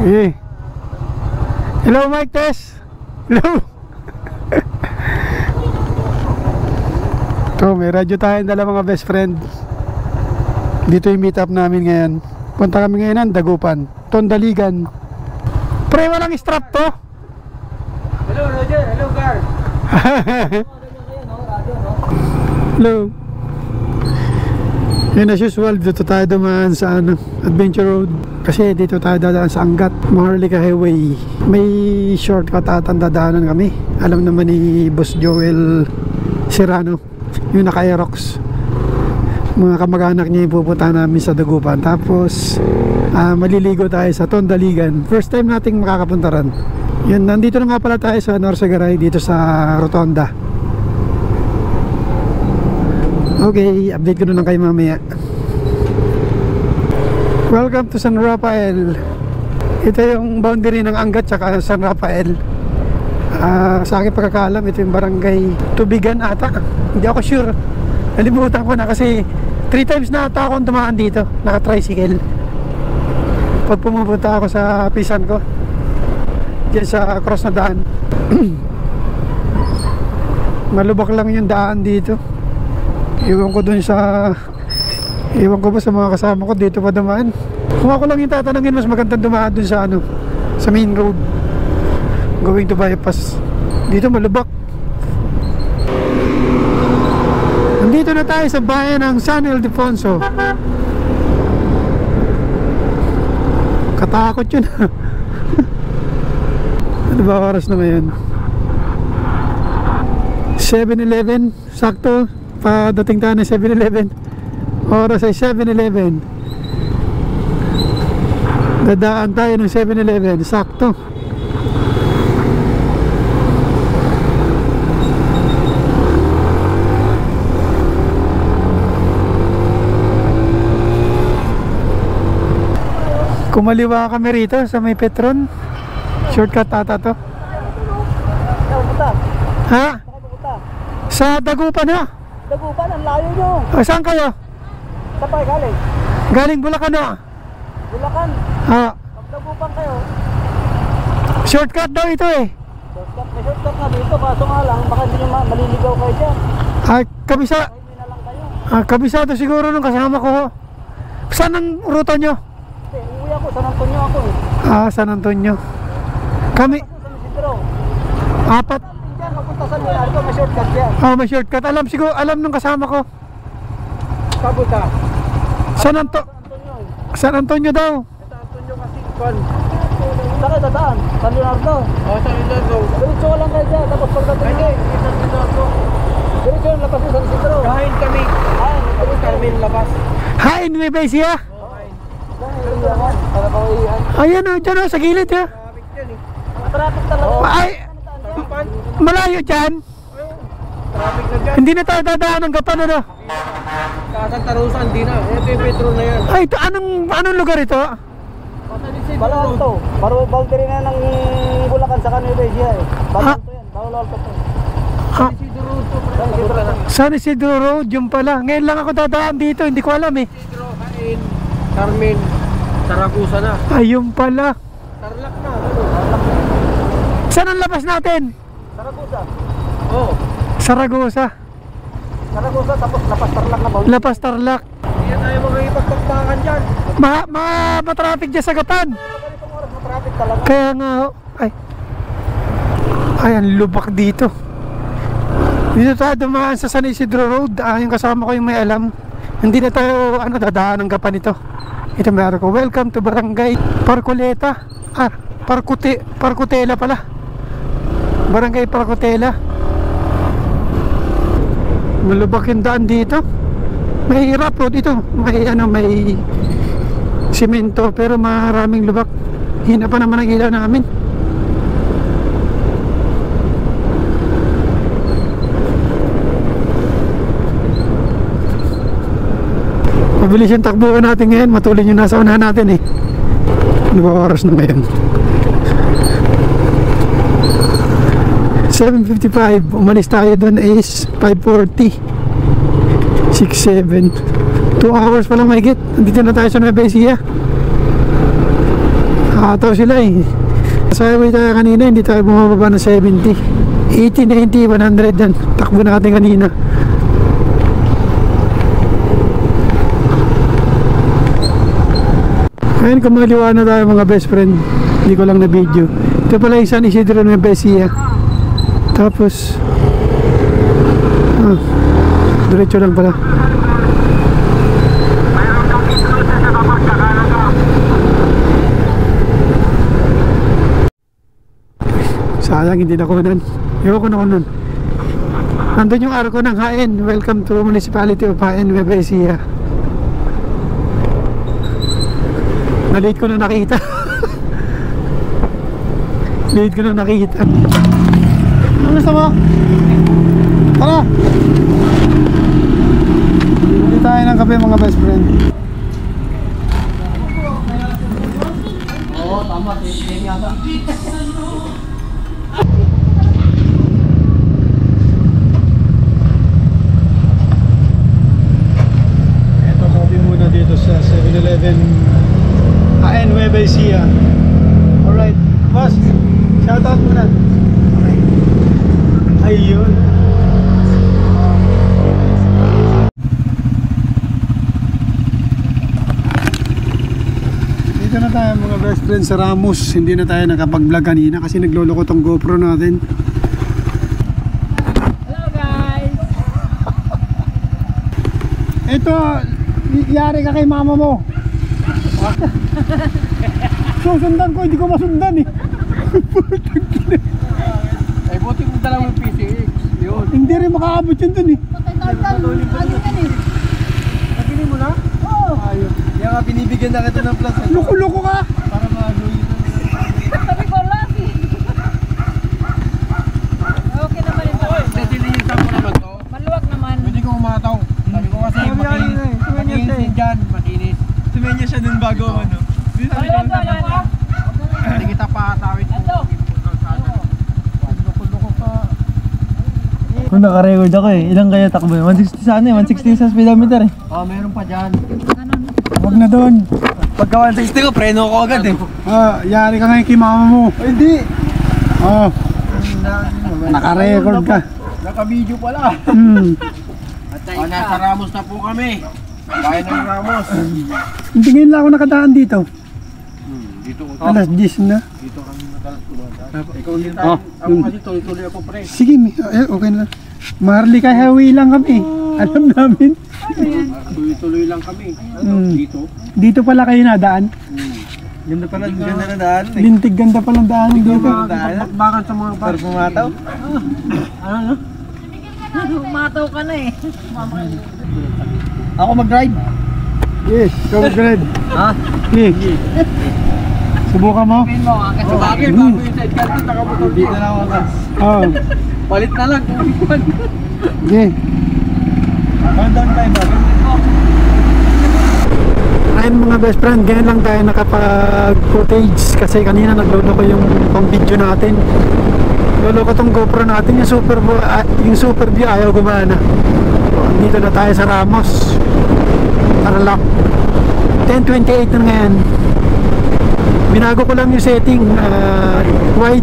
Eh. Hello Mike Tess. Hello. So, may radyo tayong dala mga best friend. Dito yung meet up namin ngayon. Punta kami ngayon ng Dagupan, Tondaligan. Pre, walang strap to. Hello Roger, hello Gar. Hello. Yun as usual, dito tayo dumaan sa Adventure Road. Kasi dito tayo dadaan sa Angat, Maharlika Highway. May shortcut at ang dadaanan kami. Alam naman ni Boss Joel Serrano, yung naka-Aerox. Mga kamag-anak niya yung pupunta namin sa Dagupan. Tapos maliligo tayo sa Tondaligan. First time nating makakapunta ron. Yun, nandito na nga pala tayo sa Norsagaray, dito sa Rotonda. Okay, update ko na lang kayo mamaya. Welcome to San Rafael. Ito yung boundary ng Angat tsaka San Rafael. Sa aking pagkakalam, ito yung barangay Tubigan ata. Hindi ako sure. Nalimutan ko na kasi 3 times na ata akong dumaan dito, naka-tricycle. Pag pumupunta ako sa pisan ko, diyan sa cross na daan. Malubak lang yung daan dito. Iwan ko ba sa mga kasama ko dito pa dumaan. Kung ako lang yung tatanungin, mas magandang dumaan dun sa sa main road going to bypass. Dito malubak. Nandito na tayo sa bayan ng San Ildefonso. Katakot yun. Ano ba oras na ngayon? 7-11, sakto. Padating tayo ng 7-11. Oras ay 7-11. Dadaan tayo ng 7-11. Sakto. Kumaliwa kami rito sa may Petron. Shortcut ata to. Ha? Sa Dagupan ha? Dagupan, ang layo nyo. Saan kayo? Saan pa galing? Galing Bulacan ha? Bulacan. Ha? Pag Dagupan kayo. Shortcut daw ito eh. May shortcut nga dito, kaso nga lang, baka hindi nyo maliligaw kayo dyan. Kabisa. Na lang kayo. Kabisado siguro nung kasama ko. Saan ang ruta nyo? Uwi ako, San Antonio ako eh. San Antonio. Kami San Isidro. 4. Diyan, mapunta sa Milargo, may shortcut yan. May shortcut. Alam nung kasama ko. Kabuta. San Antonio daw. San Antonio kasi kwan. Saan kayo dadaan? San Leonardo? San Leonardo. Diretso lang kayo dyan, tapos pagdating nyo. San Leonardo. Diretso yung labas ng San Isidro. Kain kami. Tapos kami labas. Hain, may base ya? Ayan o, dyan o, sa gilid ya. Traffic talaga. Ay, malayo dyan. Traffic na dyan. Hindi na tayo dadaan ng Gapan ano. Santa Rosa, hindi na. Ito yung Petro na yan. Ay, ito, anong lugar ito? Balalto. Boundary na ng Bulacan sa Nueva Ecija eh. Balalto yan. Balalto to. San Isidro Road, yung pala. Ngayon lang ako dadaan dito, hindi ko alam eh. Isidro, Hain, Carmen, Saragusa na. Ayun pala. Tarlac na. Saan ang labas natin? Saragusa. Oo. Saragosa. Saragusa, tapos Lapas Tarlac na. Lapas Tarlac. Hindi na tayo mga ipagpagpakan dyan. Ma-traffic dyan sa Gapan. Ganitong oras na traffic talaga. Kaya nga, ay, ang lubak dito. Dito tayo dumaan sa San Isidro Road. Yung kasama ko yung may alam. Hindi na tayo dadaan ng Gapan ito. Ito meron ko. Welcome to Barangay Parcoleta. Parcotela pala. Barangay Parcotela. Malubak yung daan dito. May rough road ito. May simento pero maraming lubak. Hina pa naman ang ilaw namin. Mabilis yung takbuhan natin ngayon. Matuloy yung nasa unahan natin eh. Ano ba oras na ngayon? 7:55. Umalis tayo doon is 5:40. 6-7 2 hours pa lang mahigit. Nandito na tayo sa Nueva Ecija. Nakataw sila eh. Sa highway tayo kanina, hindi tayo bumababa ng 70. 80, 90, 100 yan. Takbo natin kanina. Ngayon kumaliwa na tayo mga best friend. Hindi ko lang na video. Ito pala yung San Isidro ng Besia. Tapos diretso lang pala. Sayang hindi nakunan. Ewan ko nakunan. Nandun yung arko ng Haen. Welcome to Municipality of Haen, Nueva Ecija. Na-late ko na nakita. Late ko na nakita. Ano gusto mo? Tara! Hindi tayo ng kape mga best friend. Oo, tama. Tingin yata. Ito, coffee muna dito sa 7-Eleven Haen, Nueva Ecija. Alright, boss, shoutout muna. Ayun. Dito na tayo mga best friends sa Ramos. Hindi na tayo nakapag-vlog kanina kasi nagloloko tong GoPro natin. Hello guys! Ito, yari ka kay mama mo. Susundan ko, hindi ko masundan eh. Ay, buti mo dala mo yung PCX. Yun. Hindi rin makaabot yun dun eh. Nabili mo na? Oo! Ayun. Kaya nga binibigyan na kita ng plus. Loko-loko ka. Para mag-uwi na. Sabi ko lucky! Okay naman ito. Natilitan ko naman to. Maluwag naman. Pwede ko umataw. Sabi ko kasi makinis din dyan. Makinis. Sumenya siya dun bago ano. Maluwag naman. Hindi kita paatawin. Ito! Loko-loko ka. Kung naka-record ako eh, ilang kaya takbo yun? 160 sa ano eh, 160 sa speedometer eh. Meron pa dyan. Huwag na doon. Pagka 160 ko, preno ko agad eh. Yari ka ngayon kay mama mo. Hindi! Oh, naka-record ka. Naka-video pala. Nasa Ramos na po kami. Bayan ng Ramos. Hindi ngayon lang ako nakadaan dito. Dito ko. Alas 10 na. Dito kami nagkalas. Ikaw ulit tayo. Ako kasi tuloy-tuloy ako pre. Sige, okay na. Marley ka highway lang kami. Alam namin. Tuloy-tuloy lang kami. Dito. Dito pala kayo nadaan. Ganda pala, ganda na daan eh. Lintig ganda palang daan dito. Bakbakan sa mga Para pumataw. Ano? Umataw ka na eh. Ako mag-drive. Yes, go grade. Ha? Yes. Subukan mo. Sa bagay, bago yung sidecar ko, nakabutol dito na ako. Oh. Palit na lang. Okay. Down tayo ba? Ayun mga best friend, ganyan lang tayo nakapag-footage kasi kanina nagload ko yung pang-video natin. Lolo ko tong GoPro natin, yung super view ayaw gumana. Dito na tayo sa Ramos. Tarlac. 10:28 na ngayon. Binago ko lang yung setting, wide.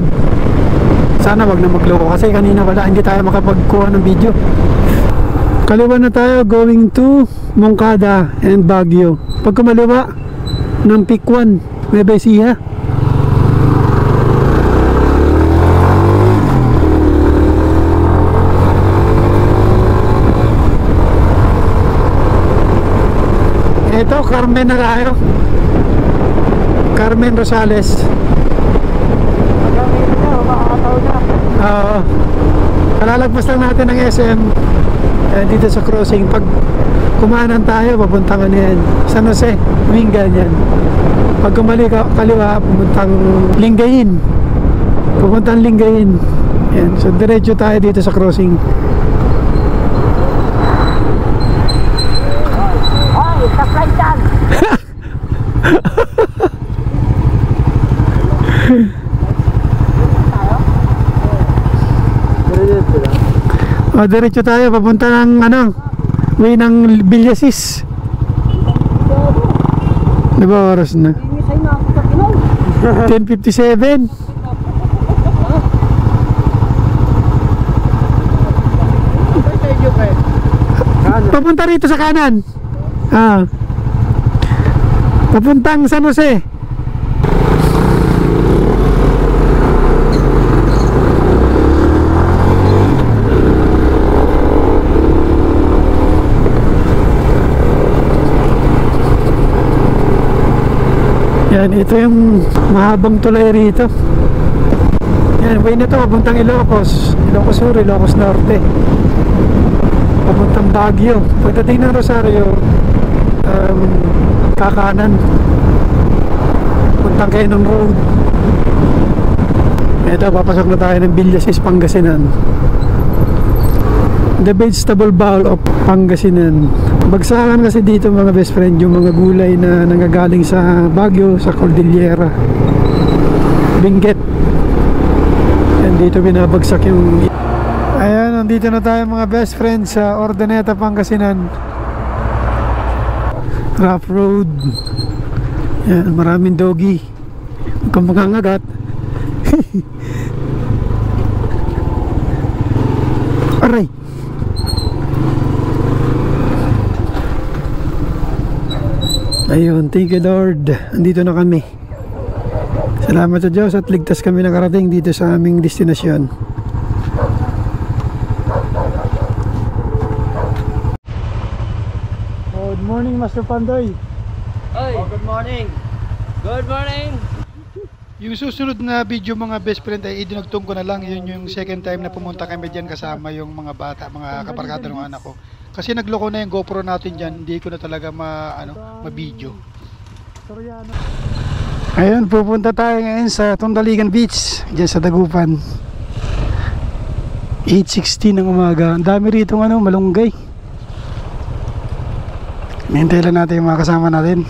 Sana wag na magloko kasi kanina wala, hindi tayo makapagkuha ng video. Kaliwa na tayo going to Moncada and Baguio. Pag kumaliwa ng Pic 1, Nueva Ecija. Ito, Carmen na tayo. Carmen Rosales. Oo. Kalalagpas lang natin ng SM dito sa crossing. Pag kumanan tayo, papuntang ano yan, San Jose, Mingan yan. Pag kumali kaliwa, pupuntang Lingayen. Pupuntang Lingayen. Yan. So diretso tayo dito sa crossing. Hoy, supply dyan! O, diretso tayo, papunta ng ano, way ng Villasis. Diba oras na? Inisay na ako sa Pinoy. 10:57. Papunta rito sa kanan. Ah. Papuntang San Jose. Yan, ito yung mahabang tulay rito. Yan, way na to, papuntang Ilocos Sur, Ilocos Norte, papuntang Baguio. Pagdating ng Rosario, kakanan, puntang Quezon Road. Ito, papasok na tayo ng Villasis, Pangasinan, the vegetable bowl of Pangasinan. Bagsakan kasi dito mga best friend yung mga gulay na nanggagaling sa Baguio, sa Cordillera, Benguet. And dito binabagsak yung... Ayan, nandito na tayo mga best friend sa Ordaneta, Pangasinan. Rough road. Yan, maraming doggy. Huwag kang makangagat. Aray. Ayun, thank you Lord. Andito na kami. Salamat sa Diyos at ligtas kami nakarating dito sa aming destinasyon. Good morning, Master Pandoy. Oy, good morning. Good morning. Yung susunod na video mga best friend ay idinugtong ko na lang. Yun yung second time na pumunta kami dyan kasama yung mga bata, mga kabarkada ng anak ko. Kasi nagloko na yung GoPro natin dyan, hindi ko na talaga ma-video. Ayun, pupunta tayo ngayon sa Tondaligan Beach, dyan sa Dagupan. 8:16 ng umaga. Ang dami rito malunggay. Hintay lang natin yung mga kasama natin.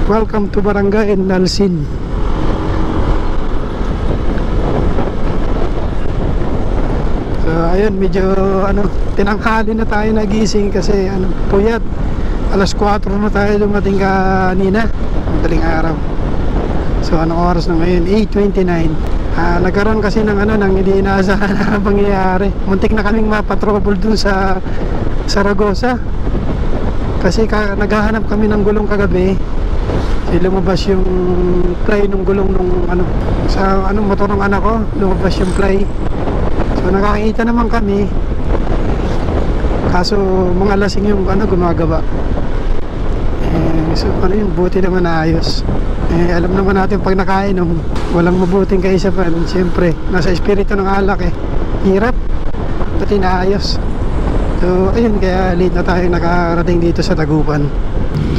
Welcome to Barangay Nalsin. So ayun, medyo tinanghali na tayo nagising kasi puyat. Alas 4 na tayo dumating kanina, madaling araw. So anong oras na ngayon? 8:29. Nagkaroon kasi ng hindi inaasahan na pangyayari. Muntik na kaming mapatrouble dun sa Saragosa. Kasi naghahanap kami ng gulong kagabi. Lumabas yung ply ng gulong nung sa motor ng anak ko, lumabas yung ply. So nakakita naman kami, kaso mga lasing yung gumagawa. So yun, buti naman naayos. Alam naman natin pag nakainom, walang mabuting kaisapan. Siyempre, nasa espiritu ng alak hirap, buti naayos. So ayun, kaya late na tayo nakarating dito sa Dagupan.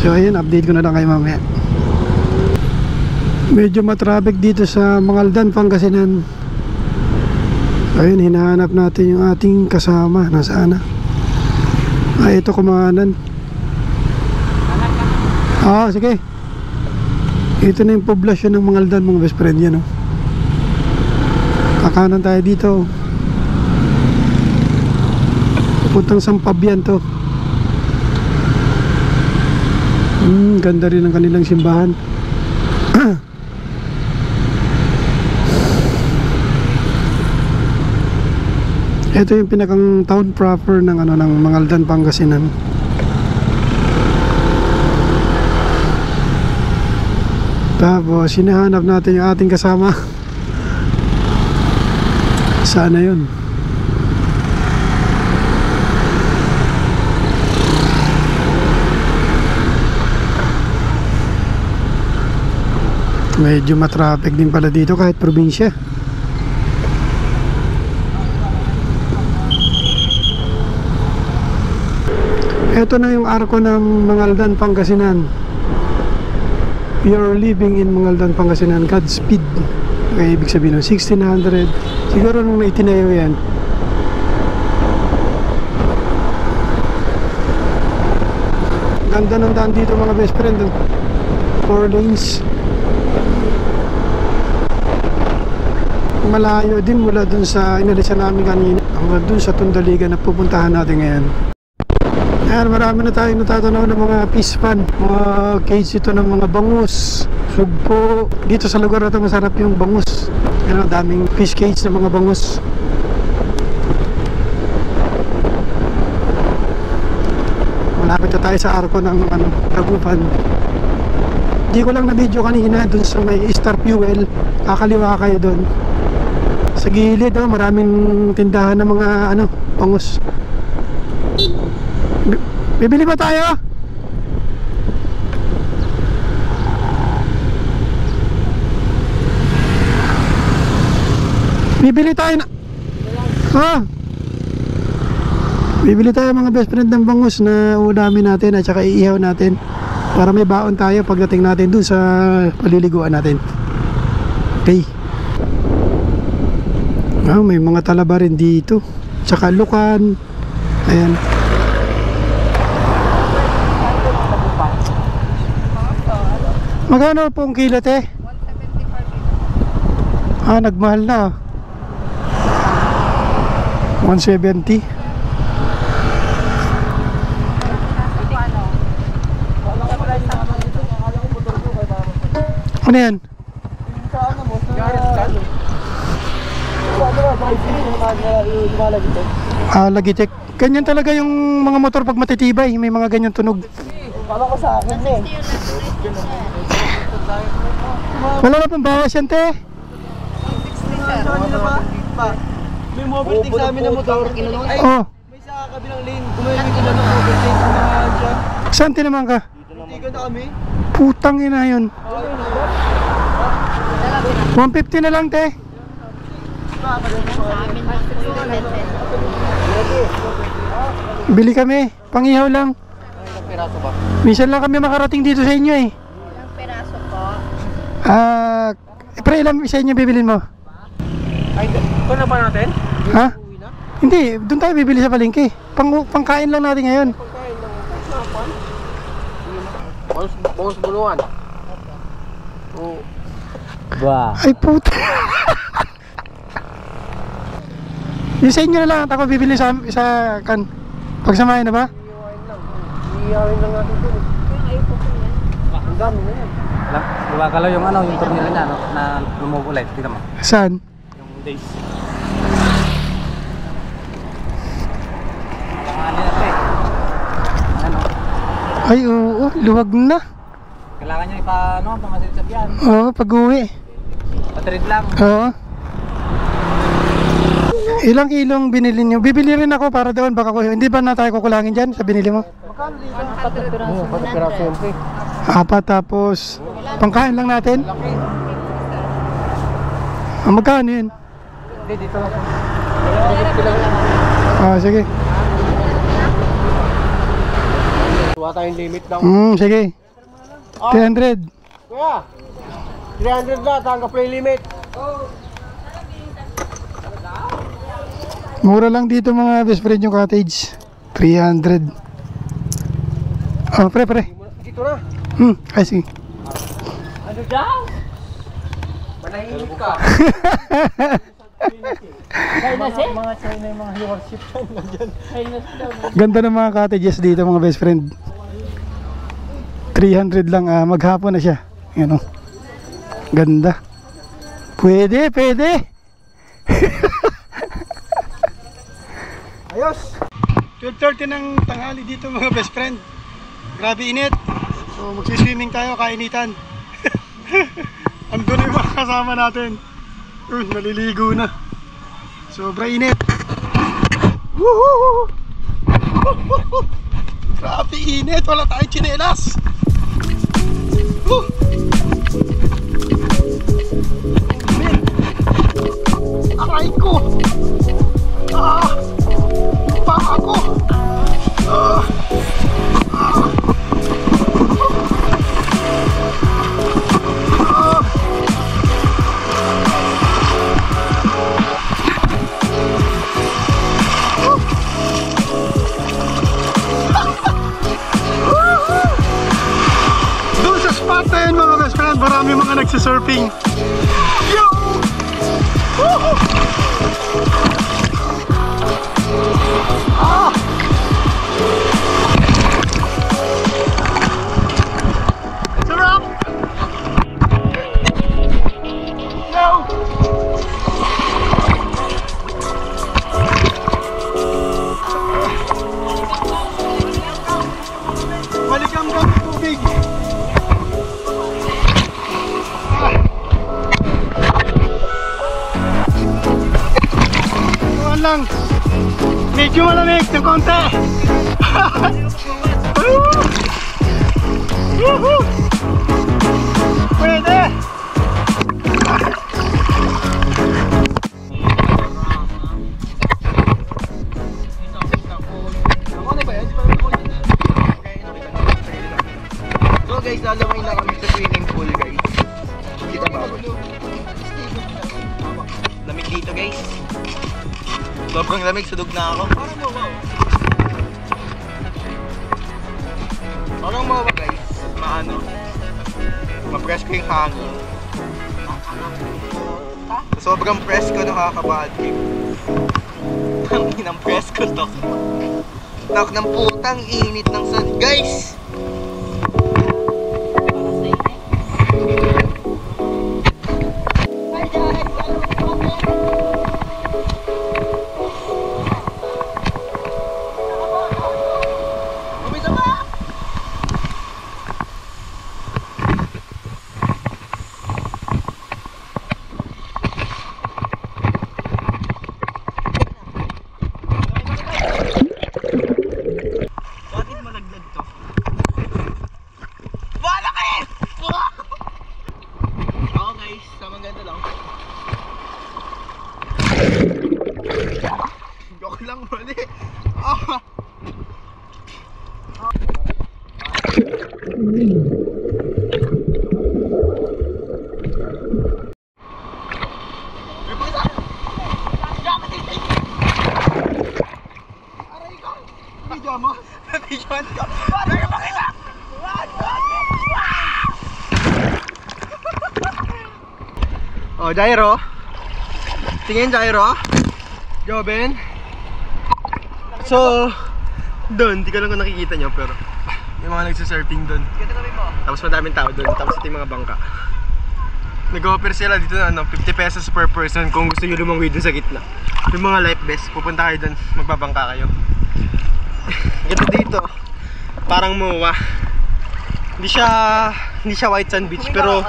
So ayun, update ko na lang kayo mamaya. Medyo matraffic dito sa Mangaldan, Pangasinan. Ayun, hinahanap natin yung ating kasama. Nasaan na? Ito kumanan. Sige. Ito na yung poblasyon ng Mangaldan, mga best friend yan. Kakanan tayo dito. Pupuntang Sampabian to. Ganda rin ang kanilang simbahan. Ito yung pinakang town proper ng ng Mangaldan, Pangasinan. Tapos hinahanap natin yung ating kasama. Sana yun. Medyo matraffic din pala dito kahit probinsya. Ito na yung arko ng Mangaldan, Pangasinan. You're living in Mangaldan, Pangasinan. Godspeed. Kaya ibig sabihin 1600. Siguro nung itinayo yan. Ganda ng daan dito mga best friend. 4 lanes. Malayo din mula dun sa inalisan namin kanina hanggang dun sa Tondaligan na pupuntahan natin ngayon. Ayan, marami na tayong natatanaw ng mga fish pan, mga cage ito ng mga bangus, sugpo. Dito sa lugar na ito masarap yung bangus. Ayan, daming fish cage ng mga bangus. Malapit na tayo sa arko ng Dagupan. Hindi ko lang na video kanina dun sa may Star Fuel. Kakaliwa kayo dun. Sa gilid, maraming tindahan ng mga bangus. Bibili ba tayo? Bibili tayo na. Bibili tayo mga best friend ng bangus na uulamin natin at saka iihaw natin para may baon tayo pagdating natin dun sa paliliguan natin. Okay. May mga talaba rin dito. Tsaka lukan. Ayan. Magkano pong kilo, te? 175. Nagmahal na. 170. Ano yan? Lagitek. Ganyan talaga yung mga motor pag matitibay. May mga ganyan tunog. Kala ko sa akin eh. Wala na pang bawas yan, te. May overtake sa amin na motor. Ay, may sa kabilang lane. Kumayamig ko na ng overtake. Kumahan siya. Saan tinaman ka? Titigan na kami. Putang ina yun. 150 na lang, te. Bili kami, pangihaw lang. Minsan lang kami makarating dito sa inyo eh. Ilang peraso po? Pre, ilang sa inyo bibilin mo? Ay, ito na ba natin? Ha? Hindi, doon tayo bibili sa palengke. Pangkain lang natin ngayon. Bangus buluan. Ay puta. Yung sa inyo na lang at ako bibili sa kan. Pagsamahin na ba? Iyawin lang natin ito. Ang dami na yan. Diba kalaw yung yung tornilyo niya na lumog ulit, tingnan mo. Saan? Yung days. Ay oo, luwag na. Kailangan niya pamasid sa biyan. Oo, pag-uwi. Patrid lang. Oo. Ilang kilong binili nyo? Bibili rin ako para doon, baka hindi ba na tayo kukulangin dyan sa binili mo? Magkano dito? 4 peraso yun. 4 tapos pangkain lang natin? Magkano yun? Hindi, dito lang. Sige. Tuwa tayong limit lang. Sige. 300. Kuya, 300 na, tanggap na yung limit. Mura lang dito mga best friend yung cottage. 300. Pre. Dito na. Ay sige. Ano daw? Manahimik ka. China siya? Mga China yung mga worship dyan. Ganda ng mga cottages dito mga best friend. 300 lang, maghapon na siya. Yan o. Ganda. Pwede. Ayos. 12:30 ng tanghali dito mga best friend. Grabe init. So magsiswimming tayo, kainitan. Andun na yung mga kasama natin. Naliligo na. Sobra init. Woohoo! Grabe init, wala tayong tsinelas. Aray ko. Baka ko. Doon sa spot na yun mga best friend, marami mga nagsisurfing. Yo! lang. Medyo malamig ng konti. Pwede. So guys, lalaway na kami sa swimming pool guys. Kita ba? Lamig dito guys. Sobrang lamig, sudog na ako. Parang mo ba guys? Maano? Ma-press ko yung hangin. Sobrang press ko, nakakabad trip. Ang inang press ko to. Nak ng putang init ng sun guys. Oh, Jairo. Tingin, Jairo. Joben. So, doon, di ko lang kung nakikita nyo, pero yung mga nagsisurfing doon. Tapos madaming tao doon, tapos ito yung mga bangka. Nag-offer sila dito na 50 pesos per person kung gusto nyo lumangwi doon sa gitna. Yung mga life vest, pupunta kayo doon, magbabangka kayo. Ito dito, parang MOA. Hindi siya white sand beach, pero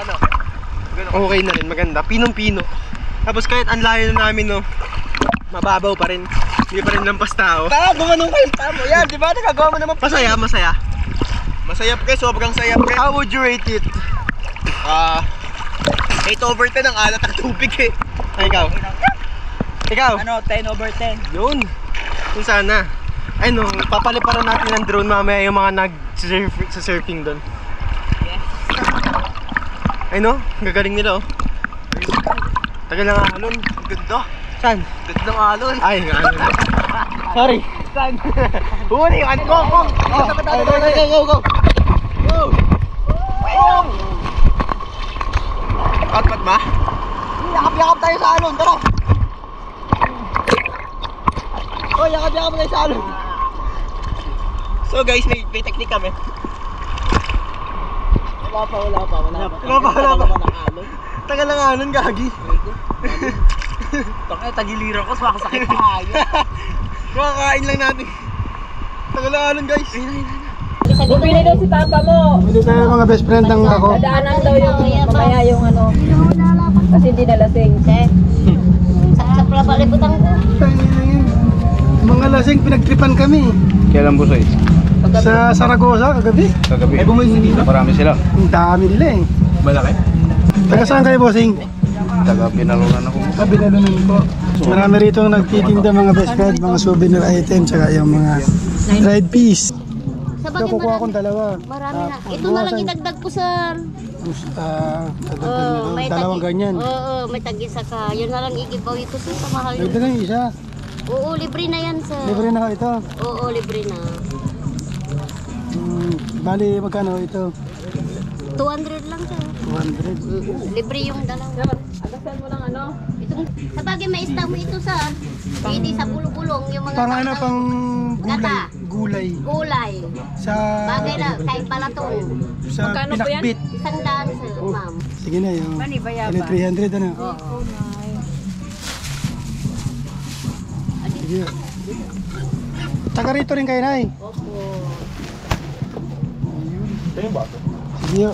okay na rin, maganda. Pinong-pino. Tapos kahit ang layo na namin, no, mababaw pa rin. Hindi pa rin lampas tao. Tara, gumanong kayo tamo. Yan, di ba? Nagagawa mo naman. Masaya, masaya. Masaya pre, sobrang saya pre. How would you rate it? 8/10 ang alat ng tubig eh. Ay, ikaw? Ikaw? Ano, 10/10. Yun. Kung sana. Ay no, papaliparan natin ng drone mamaya yung mga nag-surfing doon. Yes. Ay no, gagaling nila oh. Tagal ng alon. Ganda. Saan? Ganda ng alon. Ay, alon. Sorry. Saan? Huli, go, go. Go. Pat ba? Yakap-yakap tayo sa alon, tara. Oh, yakap-yakap tayo sa alon. So guys, may technique kami. Wala pa. Tagal ng alon, gagi. Bakit tagiliran ko, sumakasakit pa kayo. Makakain lang natin. Tagal ng alon guys. Bumili daw si papa mo. Hindi tayo mga best friend ng ako. Dadaanan daw yung mamaya yung ano. Kasi hindi nalasing. Sa palibutang ko. Mga lasing, pinagtripan kami. Kailan Busoy? Sa Saragossa, kagabi. Kagabi. Ay bumili dito? Marami sila. Ang dami nila eh. Malaki? Taga saan kayo, bossing? Taga Pinalunan ako. Sabi na naman po. Marami rito nagtitinda mga best friend, mga souvenir items, saka yung mga dried peas. Sa Ito kukuha akong dalawa. Marami na. Ito na lang idagdag ko sa... Dalawang ganyan. Oo, may tag-isa ka. Yun na lang igibaw ito sa mahal. Libre na yung isa. Oo, libre na yan sa... Libre na ito. Oo, libre na. Bali, magkano ito? 200 lang sa... 200. Libre yung dalawa. Agasan mo lang ano? Itong, sa bagay may isda mo ito sa... Pwede sa bulong-bulong yung mga... Pang ano, pang Gata. gulay. Gulay. Sa... Bagay na, kahit palatong. Sa Magkano po yan? pinakbit. 100 sa ma'am. Sige na yung... Mani ba Ano, 300 ano? Oo. Sige. Taga rito rin kayo, Nay. Opo. Sige.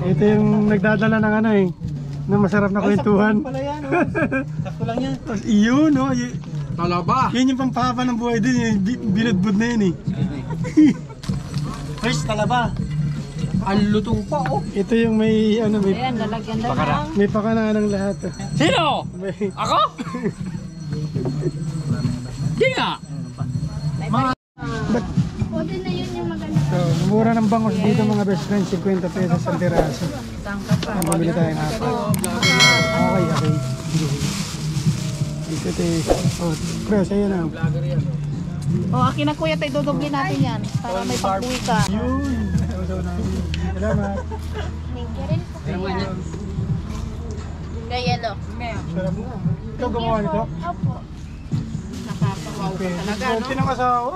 Ito yung nagdadala ng ano eh. Na masarap na kwentuhan. Pala yan, oh. Sakto lang yan. Tapos iyon, no? Talaba. Yun yung pampahaba ng buhay din, yung binudbud na yun eh. Fresh talaba. Ang lutong pa oh. Ito yung may ano, Ayan, lalagyan na lang. may pakana ng lahat. Sino? May, Ako? Di nga. Pwede na yun yung maganda. so, mura ng bangos dito mga best friends, 50 pesos ang piraso. Ang bumili tayo ng apat. Okay. Ito oh, pero sa'yo na. O, akin na kuya, tayo dodoble natin yan. Para may pag-uwi ka. Yun. Salamat. Thank you rin po kaya. Kaya yellow. Sarap na. Ikaw gumawa nito? Opo. Nakakawaw ka talaga, no? Pinang asawa.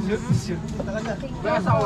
May asawa.